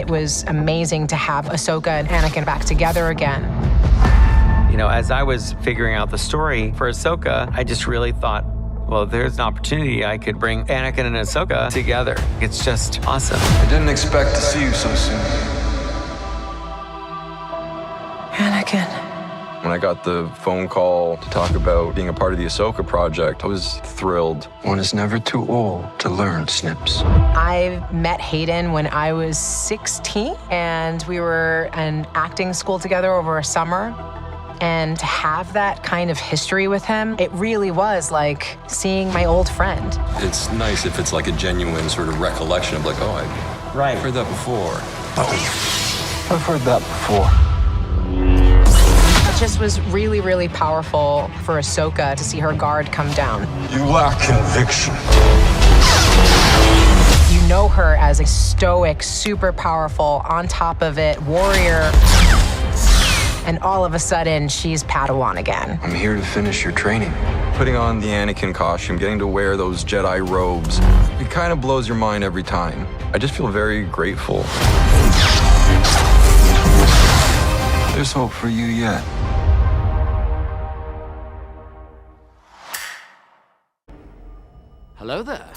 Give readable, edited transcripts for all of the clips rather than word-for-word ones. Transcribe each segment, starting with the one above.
it was amazing to have Ahsoka and Anakin back together again. You know, as I was figuring out the story for Ahsoka, I just really thought, well, there's an opportunity I could bring Anakin and Ahsoka together. It's just awesome. I didn't expect to see you so soon. Anakin. When I got the phone call to talk about being a part of the Ahsoka project, I was thrilled. One is never too old to learn, Snips. I met Hayden when I was 16, and we were in acting school together over a summer. And to have that kind of history with him, it really was like seeing my old friend. It's nice if it's like a genuine sort of recollection of like, oh, I've heard that before. Oh, I've heard that before. It just was really, really powerful for Ahsoka to see her guard come down. You lack conviction. You know her as a stoic, super powerful, on top of it, warrior. And all of a sudden, she's Padawan again. I'm here to finish your training. Putting on the Anakin costume, getting to wear those Jedi robes, it kind of blows your mind every time. I just feel very grateful. There's hope for you yet. Hello there.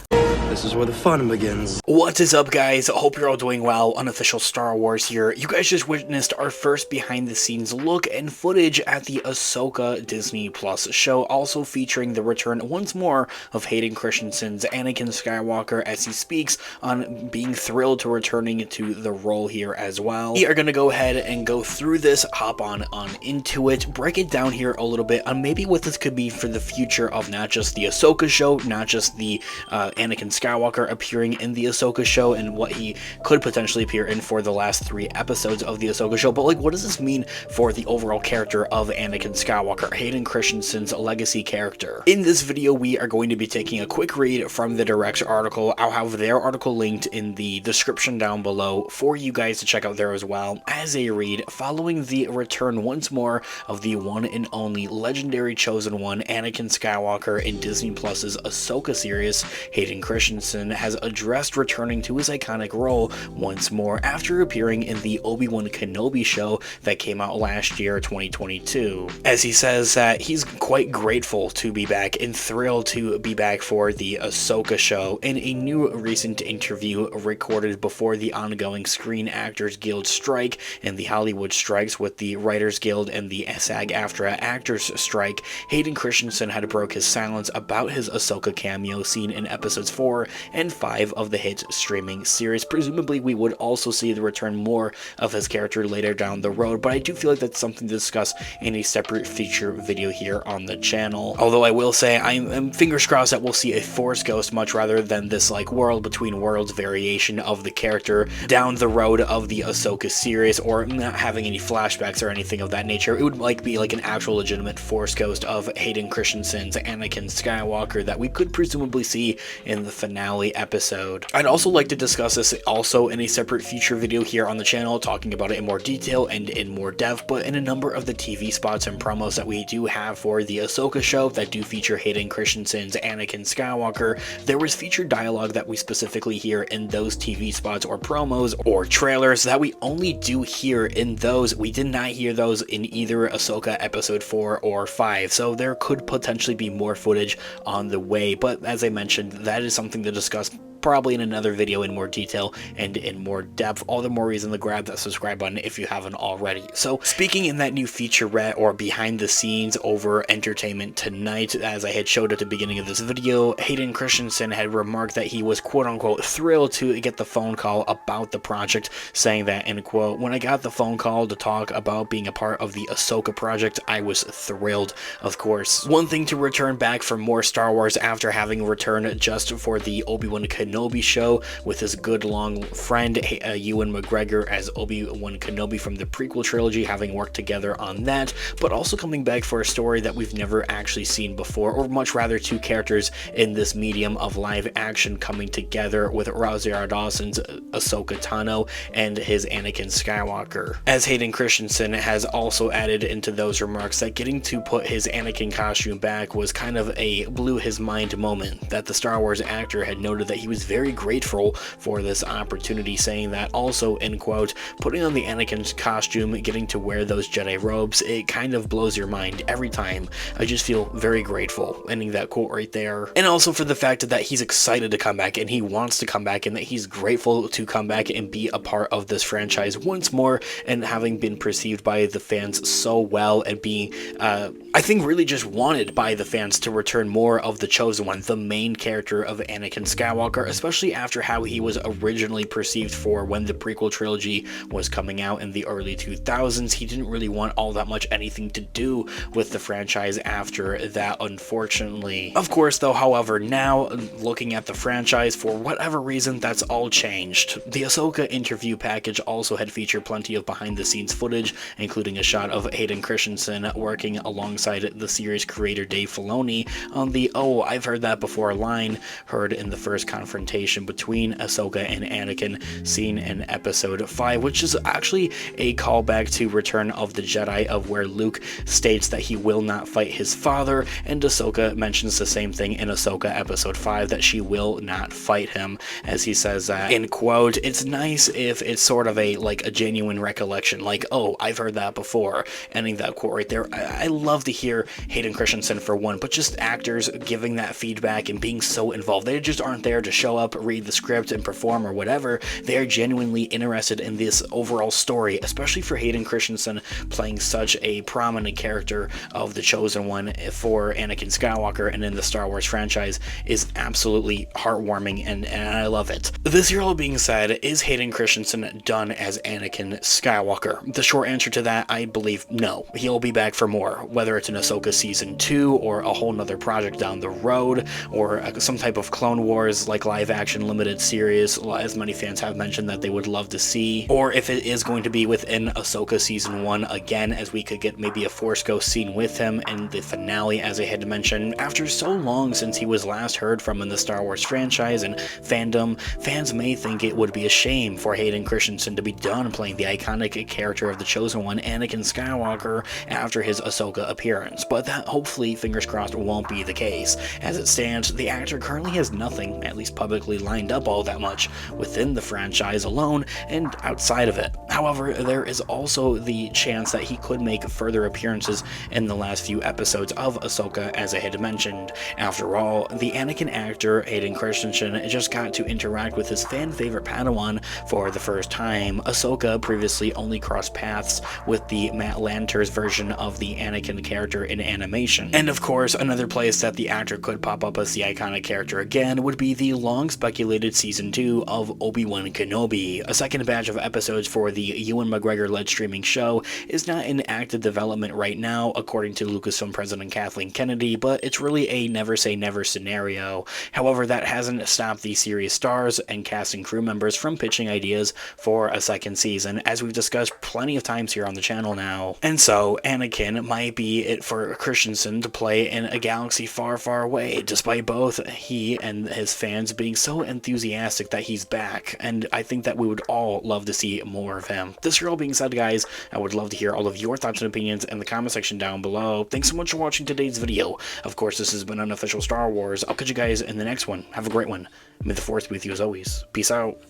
This is where the fun begins. What is up, guys? I hope you're all doing well. Unofficial Star Wars here. You guys just witnessed our first behind the scenes look and footage at the Ahsoka Disney Plus show, also featuring the return once more of Hayden Christensen's Anakin Skywalker as he speaks on being thrilled to returning to the role here as well. We are going to go ahead and go through this, hop on into it, break it down here a little bit on maybe what this could be for the future of not just the Ahsoka show, not just the Anakin Skywalker appearing in the Ahsoka show and what he could potentially appear in for the last 3 episodes of the Ahsoka show, but like, what does this mean for the overall character of Anakin Skywalker, Hayden Christensen's legacy character? In this video, we are going to be taking a quick read from the Direct's article. I'll have their article linked in the description down below for you guys to check out there as well as a read, following the return once more of the one and only legendary chosen one, Anakin Skywalker, in Disney Plus's Ahsoka series. Hayden Christensen has addressed returning to his iconic role once more after appearing in the Obi-Wan Kenobi show that came out last year, 2022. As he says that he's quite grateful to be back and thrilled to be back for the Ahsoka show. In a new recent interview recorded before the ongoing Screen Actors Guild strike and the Hollywood strikes with the Writers Guild and the SAG-AFTRA Actors strike, Hayden Christensen had broke his silence about his Ahsoka cameo seen in episodes 4 and 5 of the hit streaming series. Presumably we would also see the return more of his character later down the road, but I do feel like that's something to discuss in a separate feature video here on the channel. Although I will say I'm fingers crossed that we'll see a Force Ghost much rather than this like World Between Worlds variation of the character down the road of the Ahsoka series, or not having any flashbacks or anything of that nature. It would be like an actual legitimate Force Ghost of Hayden Christensen's Anakin Skywalker that we could presumably see in the finale episode. I'd also like to discuss this also in a separate future video here on the channel, talking about it in more detail and in more depth, but in a number of the TV spots and promos that we do have for the Ahsoka show that do feature Hayden Christensen's Anakin Skywalker, there was featured dialogue that we specifically hear in those TV spots or promos or trailers that we only do hear in those. We did not hear those in either Ahsoka episode 4 or 5, so there could potentially be more footage on the way, but as I mentioned, that is something to discuss probably in another video in more detail and in more depth. All the more reason to grab that subscribe button if you haven't already. So speaking in that new featurette or behind the scenes over Entertainment Tonight, as I had showed at the beginning of this video, Hayden Christensen had remarked that he was quote unquote thrilled to get the phone call about the project, saying that, end quote, "When I got the phone call to talk about being a part of the Ahsoka project, I was thrilled." Of course, one thing to return back for more Star Wars after having returned just for the Obi-Wan Kenobi show with his good long friend Ewan McGregor as Obi-Wan Kenobi from the prequel trilogy, having worked together on that, but also coming back for a story that we've never actually seen before, or much rather 2 characters in this medium of live action coming together with Rosario Dawson's Ahsoka Tano and his Anakin Skywalker. As Hayden Christensen has also added into those remarks that getting to put his Anakin costume back was kind of a blew his mind moment, that the Star Wars actor had noted that he was was very grateful for this opportunity, saying that also, end quote, putting on the Anakin's costume, getting to wear those Jedi robes, it kind of blows your mind every time. I just feel very grateful, ending that quote right there. And also for the fact that he's excited to come back and he wants to come back and that he's grateful to come back and be a part of this franchise once more, and having been perceived by the fans so well and being, I think, really just wanted by the fans to return more of the Chosen One, the main character of Anakin Skywalker, especially after how he was originally perceived for when the prequel trilogy was coming out in the early 2000s. He didn't really want all that much anything to do with the franchise after that, unfortunately. Of course, though, however, now looking at the franchise, for whatever reason, that's all changed. The Ahsoka interview package also had featured plenty of behind-the-scenes footage, including a shot of Hayden Christensen working alongside the series creator Dave Filoni on the "oh, I've heard that before" line heard in the first confrontation between Ahsoka and Anakin seen in episode 5, which is actually a callback to Return of the Jedi, of where Luke states that he will not fight his father, and Ahsoka mentions the same thing in Ahsoka episode 5, that she will not fight him, as he says that, in quote, "It's nice if it's sort of a genuine recollection, like, oh, I've heard that before," ending that quote right there. I love to hear Hayden Christensen for one, but just actors giving that feedback and being so involved. They just aren't there to show up, read the script, and perform or whatever. They are genuinely interested in this overall story, especially for Hayden Christensen playing such a prominent character of the Chosen One for Anakin Skywalker and in the Star Wars franchise is absolutely heartwarming, and I love it. This here all being said, is Hayden Christensen done as Anakin Skywalker? The short answer to that, I believe, no. He'll be back for more, whether it's an Ahsoka Season 2 or a whole nother project down the road, or some type of Clone Wars live action limited series, as many fans have mentioned that they would love to see, or if it is going to be within Ahsoka Season 1 again, as we could get maybe a Force Ghost scene with him in the finale, as I had mentioned. After so long since he was last heard from in the Star Wars franchise and fandom, fans may think it would be a shame for Hayden Christensen to be done playing the iconic character of the Chosen One, Anakin Skywalker, after his Ahsoka appearance, but that hopefully, fingers crossed, won't be the case. As it stands, the actor currently has nothing, at least publicly, lined up all that much within the franchise alone and outside of it. However, there is also the chance that he could make further appearances in the last few episodes of Ahsoka, as I had mentioned. After all, the Anakin actor, Hayden Christensen, just got to interact with his fan-favorite Padawan for the first time. Ahsoka previously only crossed paths with the Matt Lanter's version of the Anakin character in animation. And of course, another place that the actor could pop up as the iconic character again would be the long-speculated Season 2 of Obi-Wan Kenobi. A second batch of episodes for the Ewan McGregor-led streaming show is not in active development right now, according to Lucasfilm President Kathleen Kennedy, but it's really a never-say-never scenario. However, that hasn't stopped the series stars and cast and crew members from pitching ideas for a second season, as we've discussed plenty of times here on the channel now. And so, Anakin might be it for Christensen to play in a galaxy far, far away, despite both he and his fans being so enthusiastic that he's back, and I think that we would all love to see more of him. This all being said, guys, I would love to hear all of your thoughts and opinions in the comment section down below. Thanks so much for watching today's video. Of course, this has been Unofficial Star Wars. I'll catch you guys in the next one. Have a great one. May the Force be with you as always. Peace out.